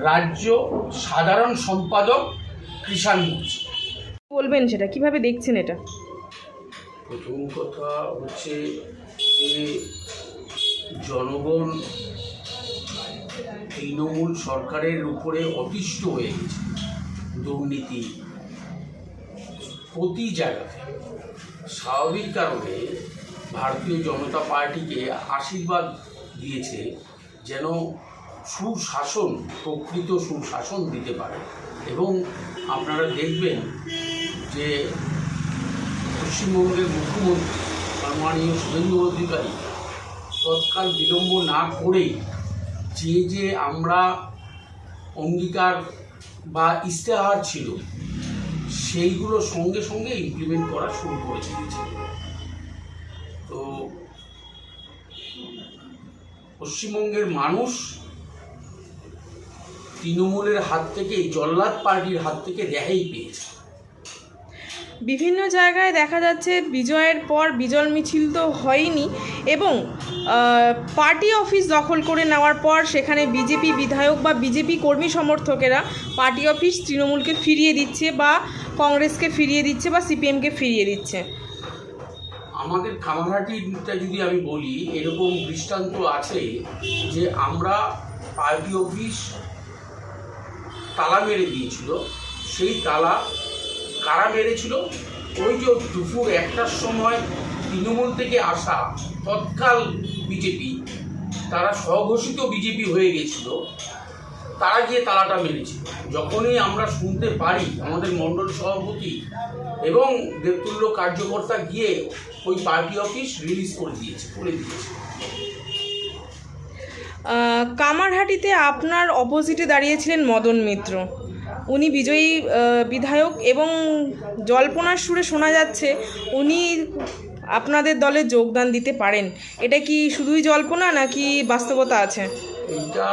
রাজ্য সাধারণ সম্পাদক কিষাণ মোর্চা। বলবেন সেটা কিভাবে দেখছেন এটা? প্রথম কথা হচ্ছে যে জনগণ তৃণমূল সরকারের উপরে অতিষ্ঠ হয়ে গেছে। দুর্নীতি প্রতি জায়গাতে, স্বাভাবিক কারণে ভারতীয় জনতা পার্টিকে আশীর্বাদ দিয়েছে যেন সুশাসন, প্রকৃত সুশাসন দিতে পারে। এবং আপনারা দেখবেন যে পশ্চিমবঙ্গের মুখ্যমন্ত্রী মাননীয় শুভেন্দু অধিকারী তৎকাল বিলম্ব না করেই যে আমরা অঙ্গীকার বা ইস্তেহার ছিল সেইগুলো সঙ্গে সঙ্গে ইমপ্লিমেন্ট করা শুরু করে দিয়েছে। তো পশ্চিমবঙ্গের মানুষ তৃণমূলের হাত থেকে, জল্লাদ পার্টির হাত থেকে রেহাই পেয়েছে। বিভিন্ন জায়গায় দেখা যাচ্ছে বিজয়ের পর বিজয় মিছিল তো হয়নি, এবং পার্টি অফিস দখল করে নেওয়ার পর সেখানে বিজেপি বিধায়ক বা বিজেপি কর্মী সমর্থকেরা পার্টি অফিস তৃণমূলকে ফিরিয়ে দিচ্ছে, বা কংগ্রেসকে ফিরিয়ে দিচ্ছে, বা সিপিএমকে ফিরিয়ে দিচ্ছে। আমাদের কামারহাটিটা যদি আমি বলি, এরকম দৃষ্টান্ত আছে যে আমরা পার্টি অফিস তালা মেরে দিয়েছিল। সেই তালা কারা মেরেছিল? ওই যে দুপুর 1টার সময় তৃণমূল থেকে আসা তৎকাল বিজেপি, তারা স্বঘোষিত বিজেপি হয়ে গেছিল, তারা গিয়ে তালাটা মেরেছিল। যখনই আমরা শুনতে পারি, আমাদের মণ্ডল সভাপতি এবং দেবতুল্য কার্যকর্তা গিয়ে ওই পার্টি অফিস রিলিজ করে দিয়েছে। কামারহাটিতে আপনার অপোজিটে দাঁড়িয়েছিলেন মদন মিত্র, উনি বিজয়ী বিধায়ক, এবং জল্পনার সুরে শোনা যাচ্ছে উনি আপনাদের দলে যোগদান দিতে পারেন। এটা কি শুধুই জল্পনা নাকি বাস্তবতা আছে? এটা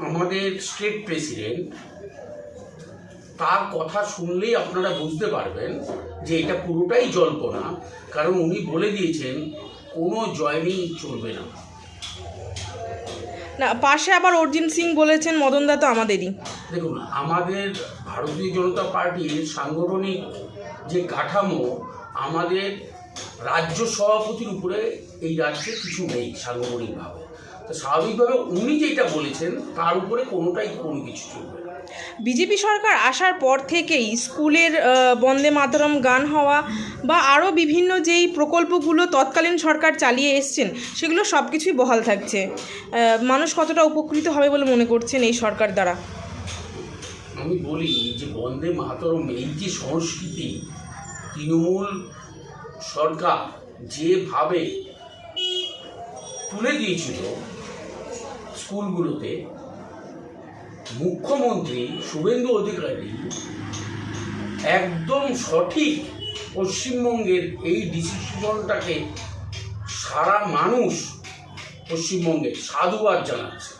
আমাদের স্টেট প্রেসিডেন্ট, তার কথা শুনলেই আপনারা বুঝতে পারবেন যে এটা পুরোটাই জল্পনা। কারণ উনি বলে দিয়েছেন কোনো জয়নিং চলবে না। না, পাশে আবার অর্জুন সিং বলেছেন মদনদা তো আমাদেরই। দেখুন, আমাদের ভারতীয় জনতা পার্টির সাংগঠনিক যে কাঠামো, আমাদের রাজ্য সভাপতির উপরে এই রাজ্যে কিছু নেই সাংগঠনিকভাবে। তো স্বাভাবিকভাবে উনি যেটা বলেছেন তার উপরে কোনো কিছু চলবে না। বিজেপি সরকার আসার পর থেকেই স্কুলের বন্দে মাতরম গান হওয়া বা আরও বিভিন্ন যেই প্রকল্পগুলো তৎকালীন সরকার চালিয়ে এসছেন, সেগুলো সব কিছুই বহাল থাকছে। মানুষ কতটা উপকৃত হবে বলে মনে করছেন এই সরকার দ্বারা? আমি বলি যে বন্দে মাতরম, এই যে সংস্কৃতি তৃণমূল সরকার যেভাবে তুলে দিয়েছিল স্কুলগুলোতে, মুখ্যমন্ত্রী শুভেন্দু অধিকারী একদম সঠিক পশ্চিমবঙ্গের এই ডিসিশনটাকে সারা মানুষ পশ্চিমবঙ্গে সাধুবাদ জানাচ্ছে।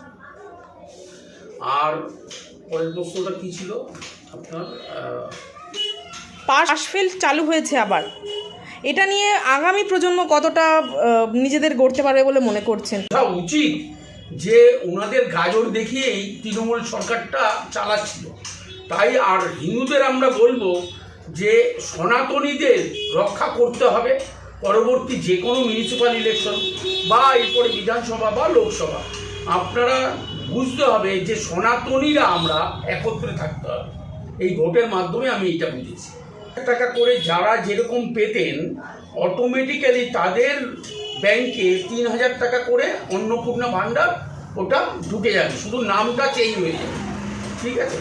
আর পরের প্রশ্নটা কী ছিল আপনার? পাস ফেল চালু হয়েছে আবার, এটা নিয়ে আগামী প্রজন্ম কতটা নিজেদের গড়তে পারবে বলে মনে করছেন? উচিত যে ওনাদের গাজর দেখিয়েই তৃণমূল সরকারটা চালাচ্ছিল। তাই আর হিন্দুদের আমরা বলবো যে সনাতনীদের রক্ষা করতে হবে। পরবর্তী যে কোনো মিউনিসিপ্যাল ইলেকশন বা এরপরে বিধানসভা বা লোকসভা, আপনারা বুঝতে হবে যে সনাতনীরা আমরা একত্রে থাকতে হবে। এই ভোটের মাধ্যমে আমি এটা বুঝেছি। টাকা করে যারা যেরকম পেতেন, অটোমেটিক্যালি তাদের ব্যাংকে 3000 টাকা করে অন্নপূর্ণা ভাণ্ডার ওটা ঢুকে যাবে, শুধু নামটা চেঞ্জ হয়ে যাবে। ঠিক আছে?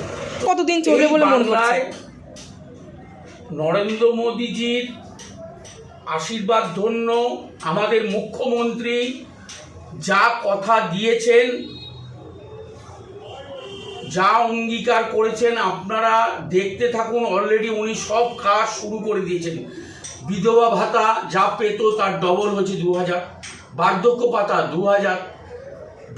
কতদিন চলবে বলে মনে করছেন? নরেন্দ্র মোদীজির আশীর্বাদ ধন্য আমাদের মুখ্যমন্ত্রী যা কথা দিয়েছেন, যা অঙ্গীকার করেছেন, আপনারা দেখতে থাকুন। অলরেডি উনি সব কাজ শুরু করে দিয়েছেন। বিধবা ভাতা যা পেত তার ডবল হয়েছে 2000, বার্ধক্য ভাতা 2000,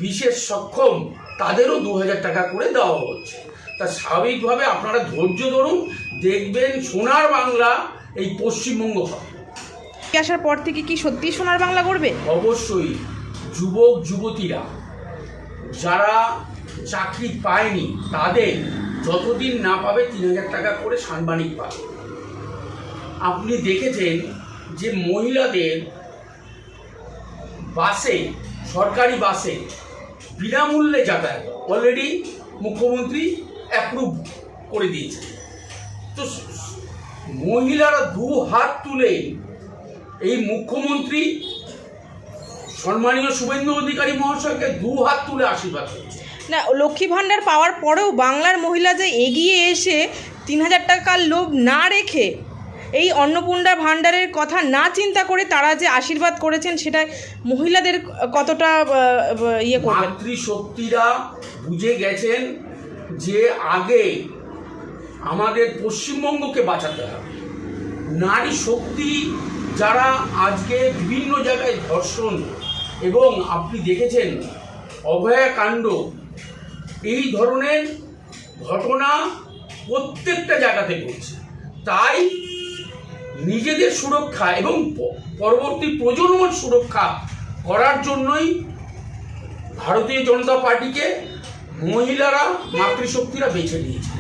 বিশেষ সক্ষম তাদেরও 2000 টাকা করে দেওয়া হচ্ছে। তা স্বাভাবিকভাবে আপনারা ধৈর্য ধরুন, দেখবেন সোনার বাংলা এই পশ্চিমবঙ্গ হবে। আসার পর থেকে কি সত্যি সোনার বাংলা করবে? অবশ্যই। যুবক যুবতীরা যারা চাকরি পায়নি তাদের যতদিন না পাবে 3,000 টাকা করে সাম্মানিক পাবে। আপনি দেখেছেন যে মহিলাদের বাসে, সরকারি বাসে বিনামূল্যে যাতায়াত অলরেডি মুখ্যমন্ত্রী অ্যাপ্রুভ করে দিয়েছে। তো মহিলারা দু হাত তুলে এই মুখ্যমন্ত্রী সম্মানীয় শুভেন্দু অধিকারী মহাশয়কে দু হাত তুলে আশীর্বাদ করছে। না, লক্ষ্মী ভাণ্ডার পাওয়ার পরেও বাংলার মহিলা যে এগিয়ে এসে 3,000 টাকার লোভ না রেখে এই অন্নপূর্ণা ভাণ্ডারের কথা না চিন্তা করে তারা যে আশীর্বাদ করেছেন, সেটা মহিলাদের কতটা ইয়ে করবেন? মাতৃশক্তিরা বুঝে গেছেন যে আগে আমাদের পশ্চিমবঙ্গকে বাঁচাতে হবে। নারী শক্তি যারা আজকে বিভিন্ন জায়গায় ধর্ষণ এবং আপনি দেখেছেন অভয়াকাণ্ড, এই ধরনের ঘটনা প্রত্যেকটা জায়গাতে ঘটছে। তাই নিজেদের সুরক্ষা এবং পরবর্তী প্রজন্মের সুরক্ষা করার জন্যই ভারতীয় জনতা পার্টিকে মহিলারা, মাতৃশক্তিরা বেছে নিয়েছে।